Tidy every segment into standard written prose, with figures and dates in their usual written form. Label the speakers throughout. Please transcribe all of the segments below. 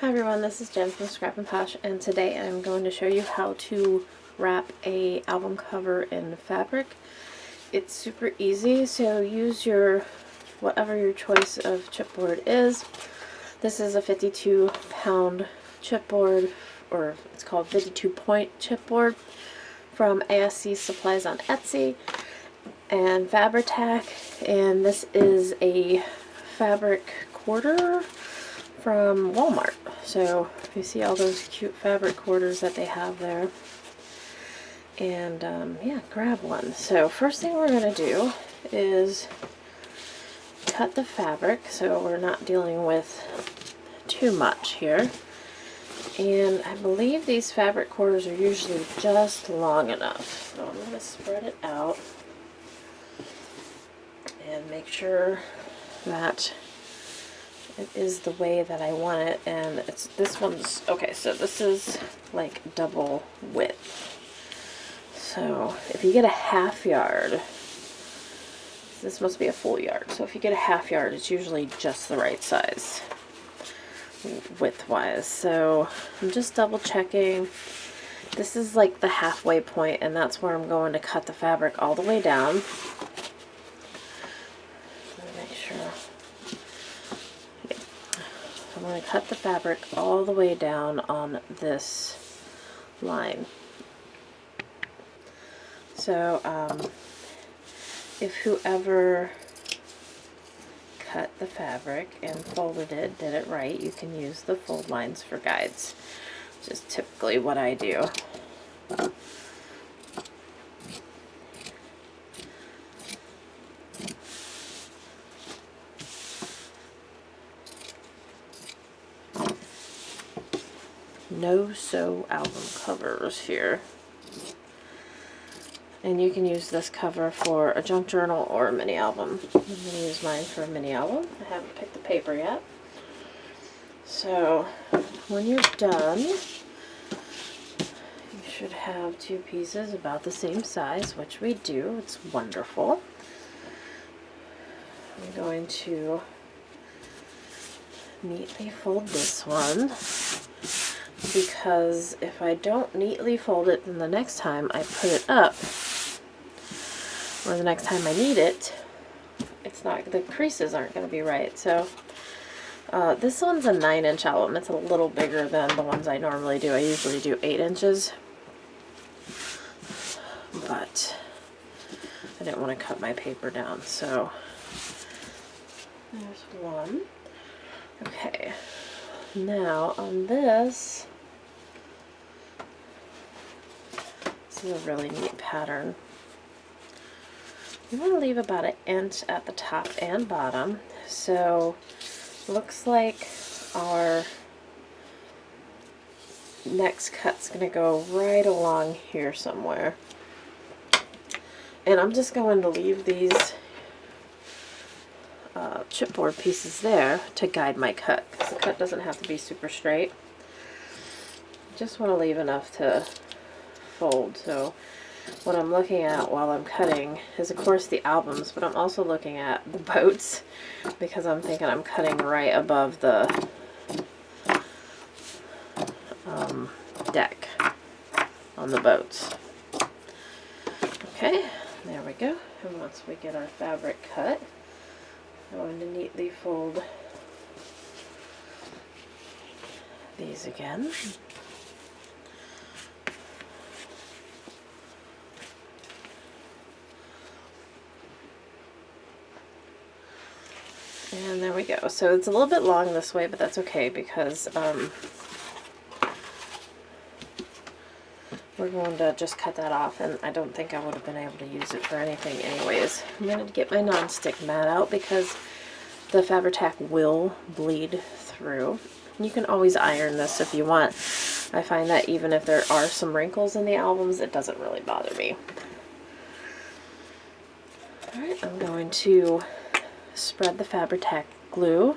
Speaker 1: Hi everyone, this is Jen from Scrap and Posh, and today I'm going to show you how to wrap a album cover in fabric. It's super easy, so use whatever your choice of chipboard is. This is a 52-pound chipboard, or it's called 52-point chipboard from ASC Supplies on Etsy and Fabritac, and this is a fabric quarter from Walmart. So you see all those cute fabric quarters that they have there, and yeah, grab one. So first thing we're going to do is cut the fabric so we're not dealing with too much here. And I believe these fabric quarters are usually just long enough. So I'm going to spread it out and make sure that it is the way that I want it. And it's this one's okay, so this is like double width. So if you get a half yard, this must be a full yard, so if you get a half yard, it's usually just the right size width wise. So I'm just double checking. This is like the halfway point, and that's where I'm going to cut the fabric all the way down. Make sure. I'm going to cut the fabric all the way down on this line. So if whoever cut the fabric and folded it did it right, you can use the fold lines for guides, which is typically what I do. No sew album covers here. And you can use this cover for a junk journal or a mini album. I'm going to use mine for a mini album. I haven't picked the paper yet. So when you're done, you should have two pieces about the same size, which we do. It's wonderful. I'm going to neatly fold this one, because if I don't neatly fold it, then the next time I put it up, or the next time I need it, it's not, the creases aren't going to be right. So this one's a 9-inch album. It's a little bigger than the ones I normally do. I usually do 8 inches, but I didn't want to cut my paper down. So there's one. Okay, now on this is a really neat pattern. You want to leave about 1 inch at the top and bottom. So looks like our next cut's going to go right along here somewhere. And I'm just going to leave these chipboard pieces there to guide my cut, because the cut doesn't have to be super straight. Just want to leave enough to fold. So what I'm looking at while I'm cutting is, of course, the albums, but I'm also looking at the boats, because I'm thinking I'm cutting right above the deck on the boats. Okay, there we go. And once we get our fabric cut, I'm going to neatly fold these again. And there we go. So it's a little bit long this way, but that's okay, because we're going to just cut that off, and I don't think I would have been able to use it for anything anyways. I'm going to get my non-stick mat out, because the Fabritac will bleed through. You can always iron this if you want. I find that even if there are some wrinkles in the albums, it doesn't really bother me. Alright, I'm going to spread the Fabritac glue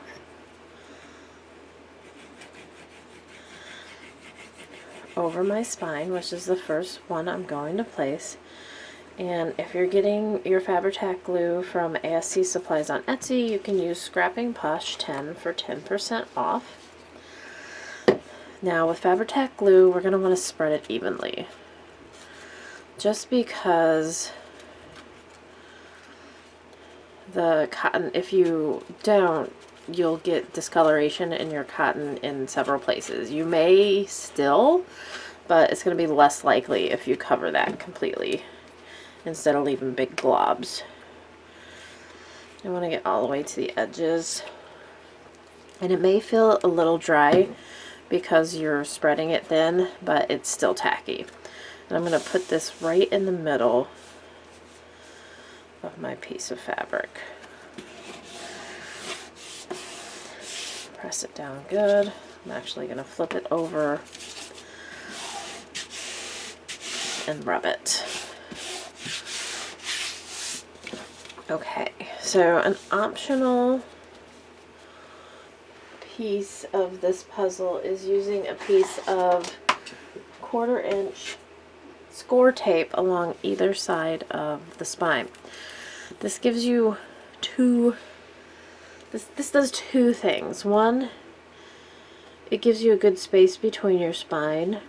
Speaker 1: over my spine, which is the first one I'm going to place. And if you're getting your Fabritac glue from ASC Supplies on Etsy, you can use Scrapping Posh 10 for 10% off. Now with Fabritac glue, we're going to want to spread it evenly. Just because the cotton, if you don't, you'll get discoloration in your cotton in several places. You may still, but it's going to be less likely if you cover that completely instead of leaving big globs. I want to get all the way to the edges. And it may feel a little dry because you're spreading it thin, but it's still tacky. And I'm going to put this right in the middle of my piece of fabric. Press it down good. I'm actually going to flip it over and rub it. Okay, so an optional piece of this puzzle is using a piece of 1/4 inch score tape along either side of the spine. This gives you this does two things. One, it gives you a good space between your spine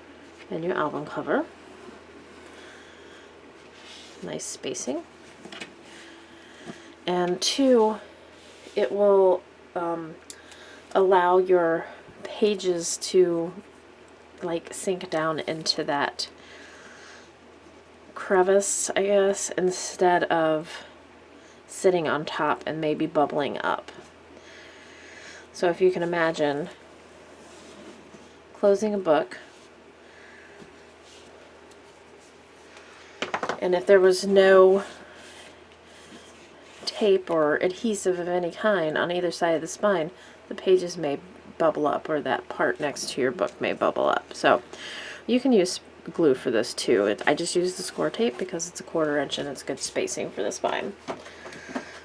Speaker 1: and your album cover. Nice spacing. And two, it will allow your pages to like sink down into that crevice, I guess, instead of sitting on top and maybe bubbling up. So if you can imagine closing a book, and if there was no tape or adhesive of any kind on either side of the spine, the pages may bubble up, or that part next to your book may bubble up. So you can use glue for this too. I just use the score tape because it's a 1/4 inch and it's good spacing for the spine.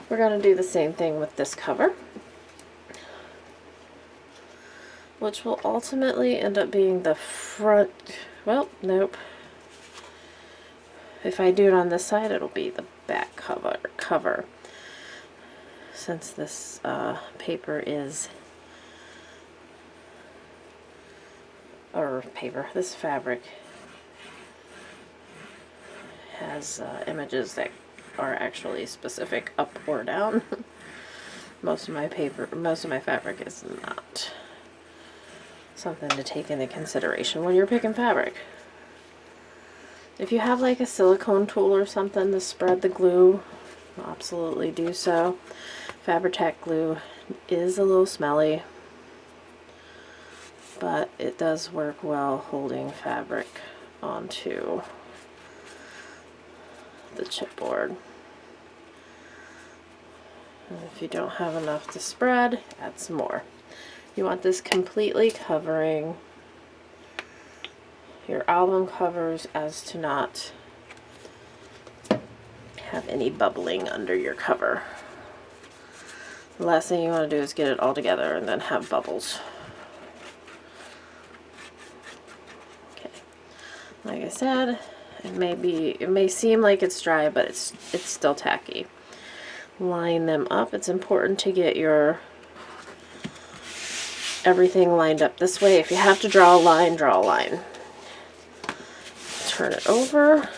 Speaker 1: We're going to do the same thing with this cover, which will ultimately end up being the front. Well, nope. If I do it on this side, it'll be the back cover. Since this paper is, this fabric has images that are actually specific up or down. Most of my fabric is not something to take into consideration when you're picking fabric. If you have like a silicone tool or something to spread the glue, absolutely do so. Fabritac glue is a little smelly, but it does work well holding fabric onto the chipboard. And if you don't have enough to spread, add some more. You want this completely covering your album covers as to not have any bubbling under your cover. The last thing you want to do is get it all together and then have bubbles. Okay, like I said, it may seem like it's dry, but it's still tacky. Line them up. It's important to get your everything lined up this way. If you have to draw a line, draw a line. Turn it over.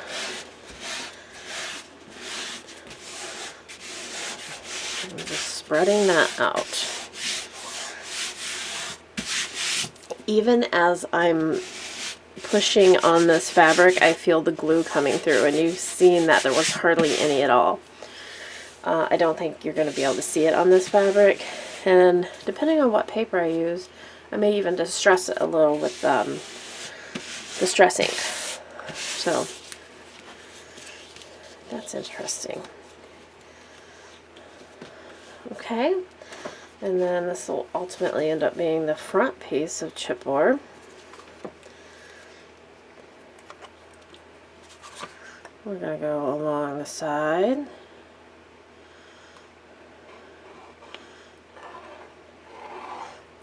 Speaker 1: I'm just spreading that out. Even as I'm pushing on this fabric, I feel the glue coming through, and you've seen that there was hardly any at all. I don't think you're going to be able to see it on this fabric, and depending on what paper I use, I may even distress it a little with distress ink. So that's interesting. Okay, and then this will ultimately end up being the front piece of chipboard. We're going to go along the side.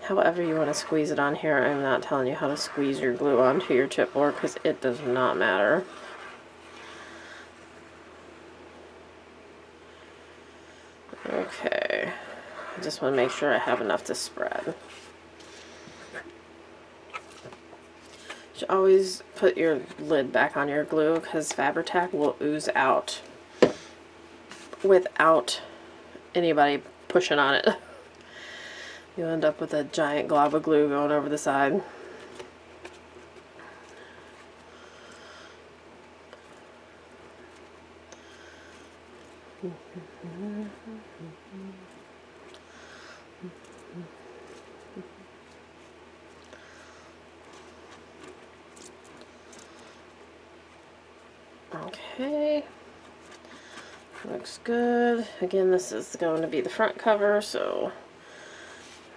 Speaker 1: However you want to squeeze it on here. I'm not telling you how to squeeze your glue onto your chipboard because it does not matter. Okay, I just want to make sure I have enough to spread. Always put your lid back on your glue because Fabritac will ooze out without anybody pushing on it. You'll end up with a giant glob of glue going over the side. Okay, looks good. Again, this is going to be the front cover, so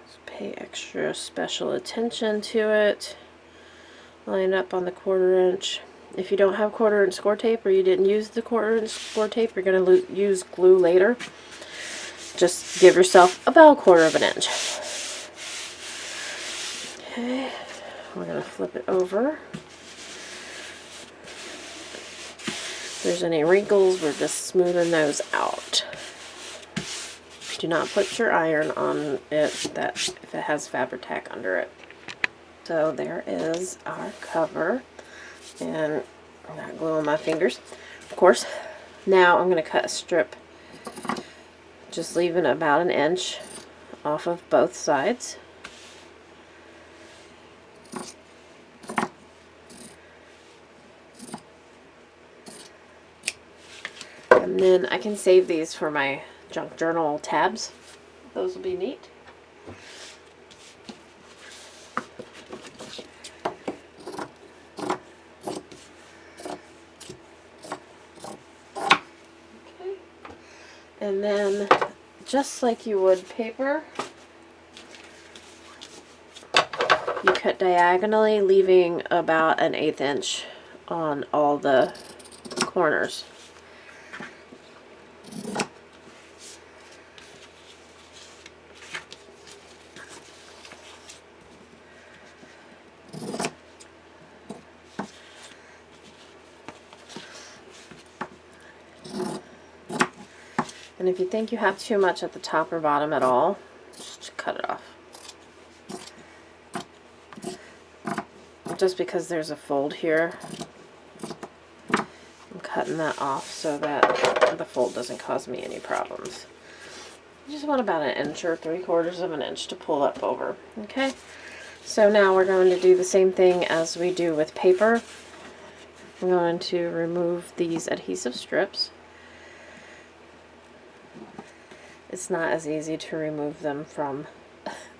Speaker 1: just pay extra special attention to it. Line up on the 1/4 inch. If you don't have 1/4 inch score tape or you didn't use the 1/4 inch score tape, you're going to use glue later. Just give yourself about 1/4 inch. Okay, we're going to flip it over. If there's any wrinkles, we're just smoothing those out. Do not put your iron on it if it has Fabritac under it. So there is our cover, and I got glue on my fingers, of course. Now I'm going to cut a strip, just leaving about 1 inch off of both sides. And then I can save these for my junk journal tabs. Those will be neat. Okay. And then, just like you would paper, you cut diagonally, leaving about 1/8 inch on all the corners. And if you think you have too much at the top or bottom at all, just cut it off. Just because there's a fold here, I'm cutting that off so that the fold doesn't cause me any problems. You just want about 1 inch or 3/4 inch to pull up over. Okay, so now we're going to do the same thing as we do with paper. I'm going to remove these adhesive strips. It's not as easy to remove them from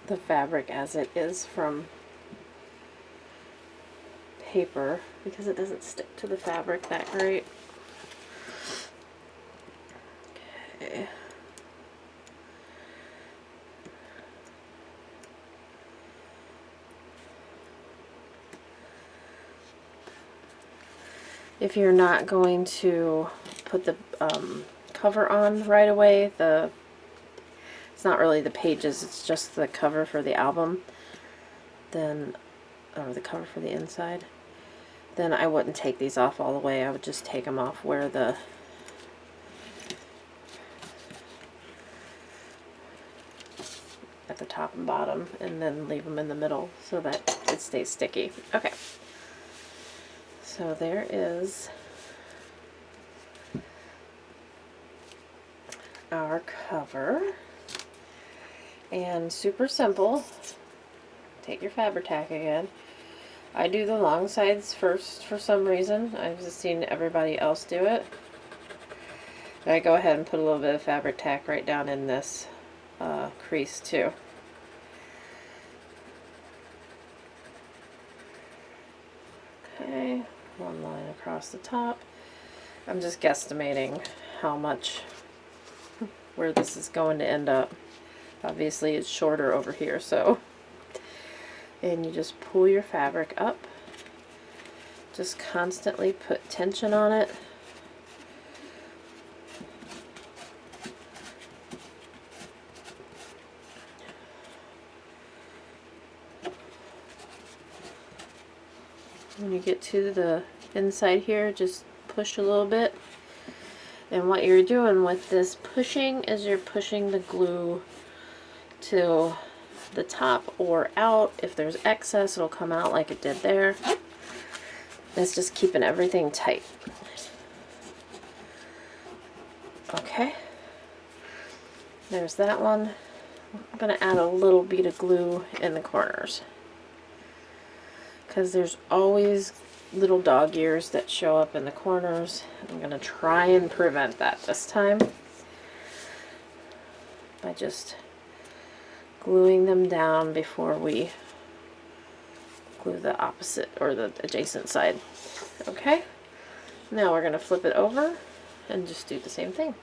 Speaker 1: the fabric as it is from paper because it doesn't stick to the fabric that great. Okay. If you're not going to put the cover on right away, it's not really the pages, it's just the cover for the album, then, or the cover for the inside, then I wouldn't take these off all the way. I would just take them off where the at the top and bottom, and then leave them in the middle so that it stays sticky. Okay, so there is our cover, and super simple. Take your Fabritac again. I do the long sides first for some reason. I've just seen everybody else do it. I go ahead and put a little bit of Fabritac right down in this crease too. Okay, one line across the top. I'm just guesstimating how much, where this is going to end up. Obviously it's shorter over here, so. And you just pull your fabric up. Just constantly put tension on it. When you get to the inside here, just push a little bit. And what you're doing with this pushing is you're pushing the glue to the top or out. If there's excess, it'll come out like it did there. It's just keeping everything tight. Okay, there's that one. I'm going to add a little bead of glue in the corners, because there's always little dog ears that show up in the corners. I'm going to try and prevent that this time by just gluing them down before we glue the opposite or the adjacent side. Okay, now we're going to flip it over and just do the same thing.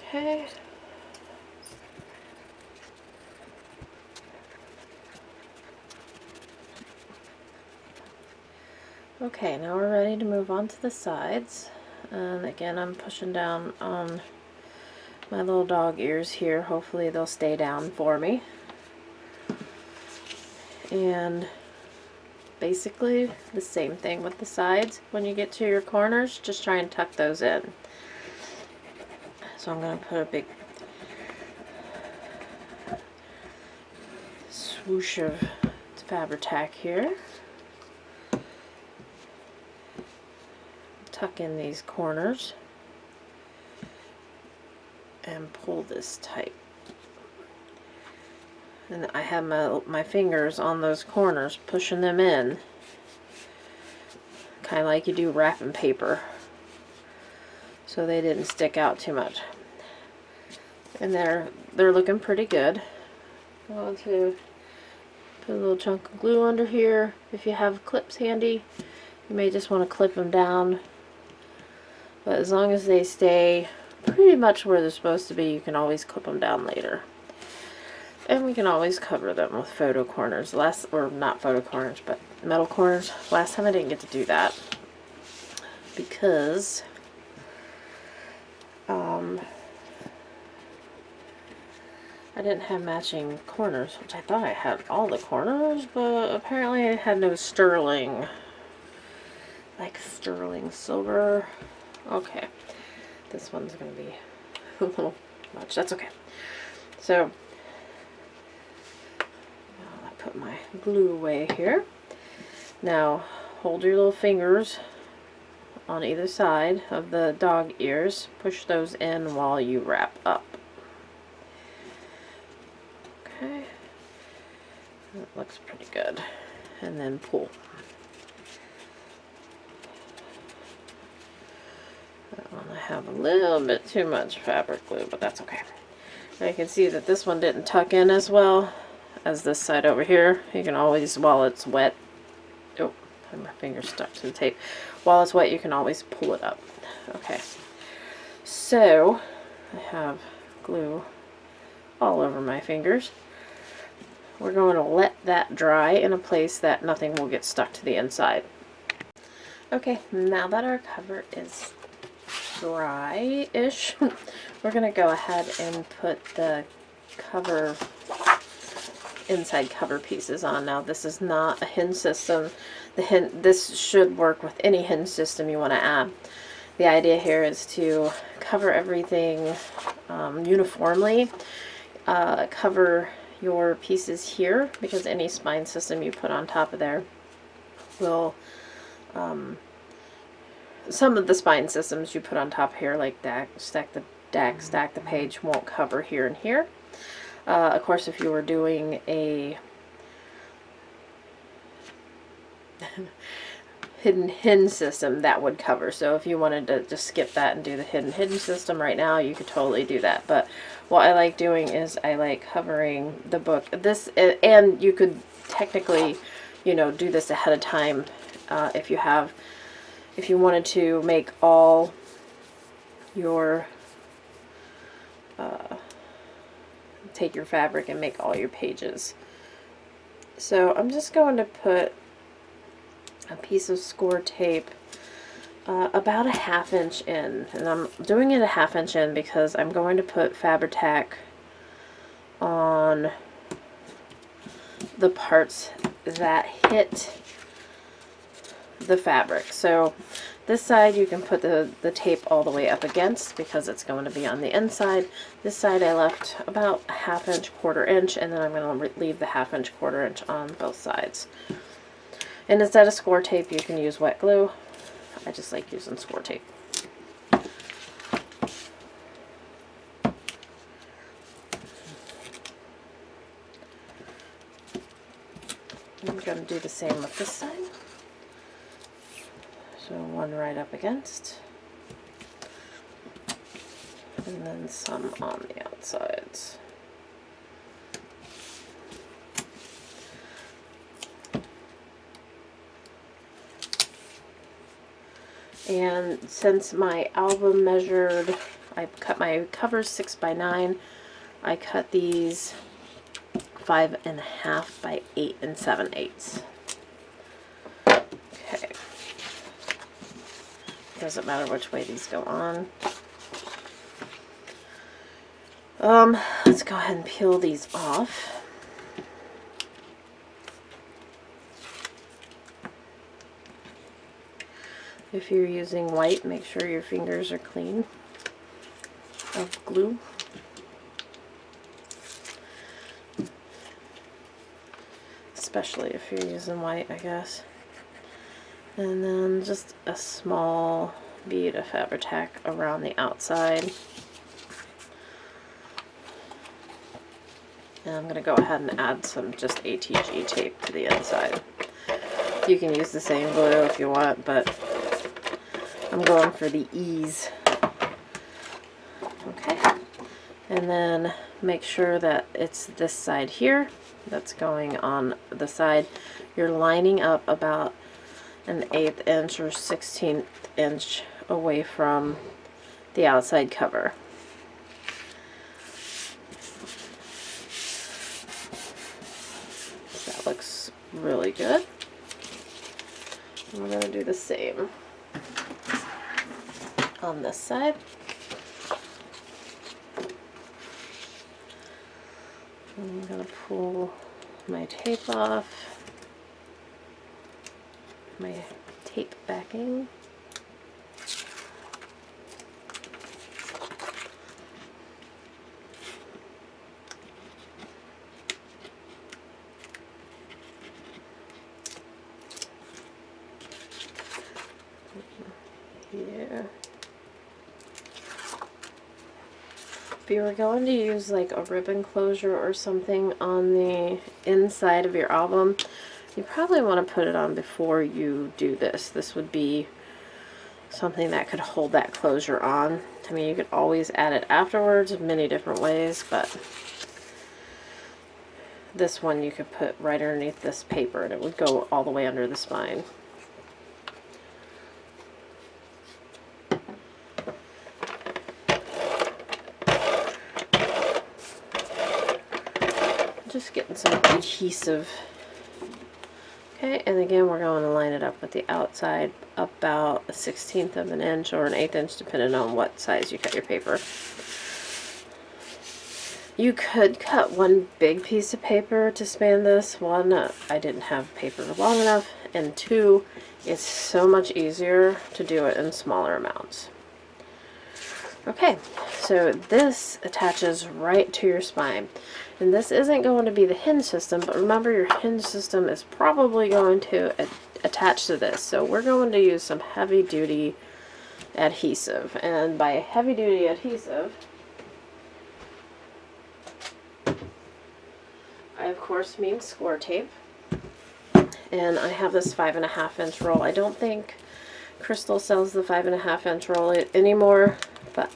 Speaker 1: Okay. Okay, now we're ready to move on to the sides. And again, I'm pushing down on my little dog ears here. Hopefully they'll stay down for me. And basically the same thing with the sides. When you get to your corners, just try and tuck those in. So I'm going to put a big swoosh of Fabritac here. Tuck in these corners and pull this tight. And I have my fingers on those corners, pushing them in, kind of like you do wrapping paper, so they didn't stick out too much. And they're looking pretty good. I want to put a little chunk of glue under here. If you have clips handy, you may just want to clip them down. But as long as they stay pretty much where they're supposed to be, you can always clip them down later. And we can always cover them with photo corners. Or not photo corners, but metal corners. Last time I didn't get to do that because I didn't have matching corners, which I thought I had all the corners, but apparently I had no sterling. Like sterling silver. Okay, this one's going to be a little much. That's okay. So, I'll put my glue away here. Now, hold your little fingers on either side of the dog ears. Push those in while you wrap up. Okay, that looks pretty good. And then pull. I have a little bit too much fabric glue, but that's okay. Now you can see that this one didn't tuck in as well as this side over here. You can always, while it's wet, oh, my finger stuck to the tape. While it's wet, you can always pull it up. Okay, so I have glue all over my fingers. We're going to let that dry in a place that nothing will get stuck to the inside. Okay, now that our cover is dry-ish, we're going to go ahead and put the cover, inside cover pieces on. Now this is not a hinge system. This should work with any hinge system you want to add. The idea here is to cover everything uniformly. Cover your pieces here, because any spine system you put on top of there will some of the spine systems you put on top here, like stack the page, won't cover here and here. Of course, if you were doing a hidden hinge system, that would cover. So if you wanted to just skip that and do the hidden hinge system right now, you could totally do that. But what I like doing is I like covering the book. This, and you could technically, you know, do this ahead of time if you wanted to make all your take your fabric and make all your pages. So I'm just going to put a piece of score tape about a 1/2 inch in, and I'm doing it a 1/2 inch in because I'm going to put Fabritac on the parts that hit the fabric. So this side you can put the tape all the way up against because it's going to be on the inside. This side I left about a 1/2 inch, 1/4 inch, and then I'm going to leave the 1/2 inch, 1/4 inch on both sides. And instead of score tape, you can use wet glue. I just like using score tape. I'm going to do the same with this side. So one right up against, and then some on the outsides. And since my album measured, I cut my covers 6 by 9, I cut these 5.5 by 8 7/8. Okay. Doesn't matter which way these go on. Let's go ahead and peel these off. If you're using white, make sure your fingers are clean of glue. Especially if you're using white, I guess. And then just a small bead of Fabritac around the outside. And I'm going to go ahead and add some just ATG tape to the inside. You can use the same glue if you want, but I'm going for the ease. Okay. And then make sure that it's this side here that's going on the side. You're lining up about an 1/8 inch or 1/16 inch away from the outside cover. So that looks really good. And we're going to do the same on this side. I'm going to pull my tape off, my tape backing. Yeah. If you were going to use like a ribbon closure or something on the inside of your album, you probably want to put it on before you do this. This would be something that could hold that closure on. I mean, you could always add it afterwards in many different ways, but this one you could put right underneath this paper and it would go all the way under the spine. Just getting some adhesive. Okay, and again we're going to line it up with the outside about a 1/16 of an inch or an 1/8 inch depending on what size you cut your paper. You could cut one big piece of paper to span this. One, I didn't have paper long enough, and two, it's so much easier to do it in smaller amounts. Okay, so this attaches right to your spine. And this isn't going to be the hinge system, but remember your hinge system is probably going to attach to this. So we're going to use some heavy duty adhesive. And by heavy duty adhesive, I of course mean score tape. And I have this 5.5 inch roll. I don't think Crystal sells the 5.5 inch roll anymore, but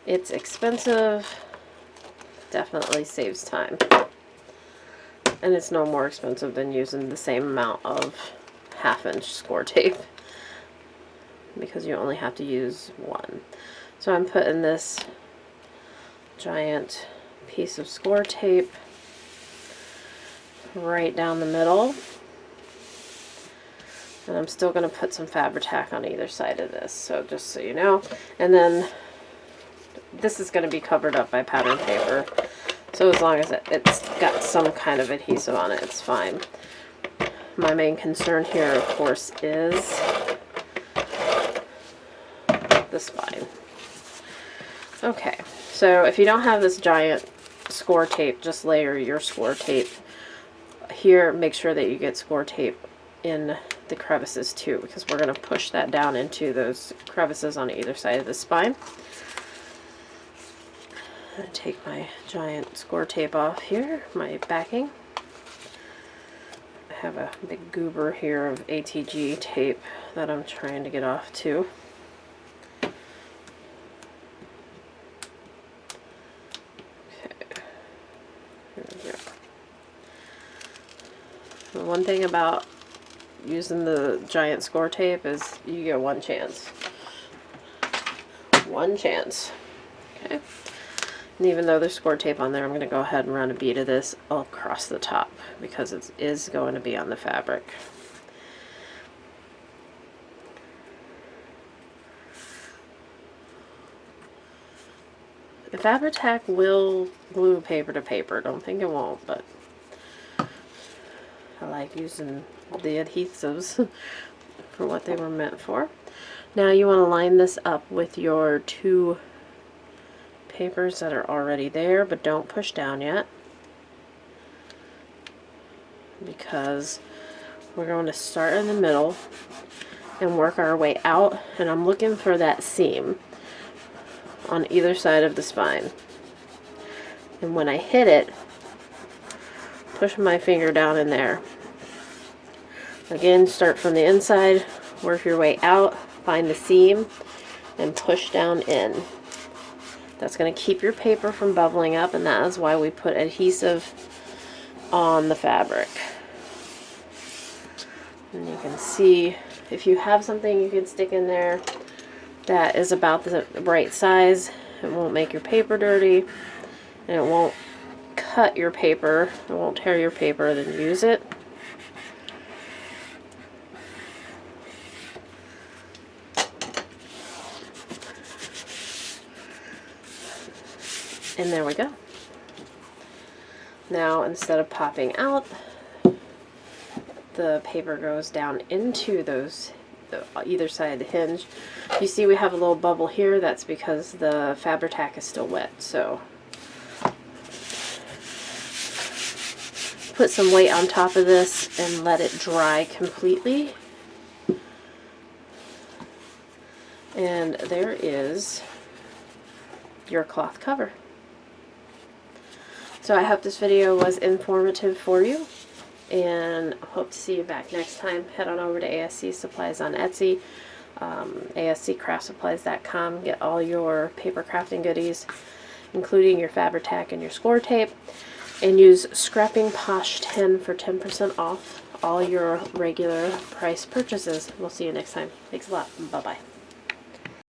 Speaker 1: it's expensive, definitely saves time, and it's no more expensive than using the same amount of 1/2 inch score tape because you only have to use one. So I'm putting this giant piece of score tape right down the middle, and I'm still going to put some Fabritac on either side of this, so just so you know. And then this is going to be covered up by pattern paper, so as long as it's got some kind of adhesive on it, it's fine. My main concern here, of course, is the spine. Okay, so if you don't have this giant score tape, just layer your score tape. Here, make sure that you get score tape in the crevices too, because we're going to push that down into those crevices on either side of the spine. I'm going to take my giant score tape off here, my backing. I have a big goober here of ATG tape that I'm trying to get off too. The one thing about using the giant score tape is you get one chance. One chance. Okay. And even though there's score tape on there, I'm going to go ahead and run a bead of this across the top because it is going to be on the fabric. The Fabritac will glue paper to paper. Don't think it won't, but I like using the adhesives for what they were meant for. Now you want to line this up with your two papers that are already there, but don't push down yet, because we're going to start in the middle and work our way out, and I'm looking for that seam on either side of the spine. And when I hit it, push my finger down in there. Again, start from the inside, work your way out, find the seam, and push down in. That's going to keep your paper from bubbling up, and that is why we put adhesive on the fabric. And you can see, if you have something you can stick in there that is about the right size, it won't make your paper dirty, and it won't cut your paper, it won't tear your paper, then use it. And there we go. Now, instead of popping out, the paper goes down into those, either side of the hinge. You see we have a little bubble here. That's because the Fabritac is still wet. So put some weight on top of this and let it dry completely. And there is your cloth cover. So I hope this video was informative for you, and hope to see you back next time. Head on over to ASC Supplies on Etsy, asccraftsupplies.com. Get all your paper crafting goodies, including your Fabritac and your score tape, and use Scrapping Posh 10 for 10% off all your regular price purchases. We'll see you next time. Thanks a lot. Bye-bye.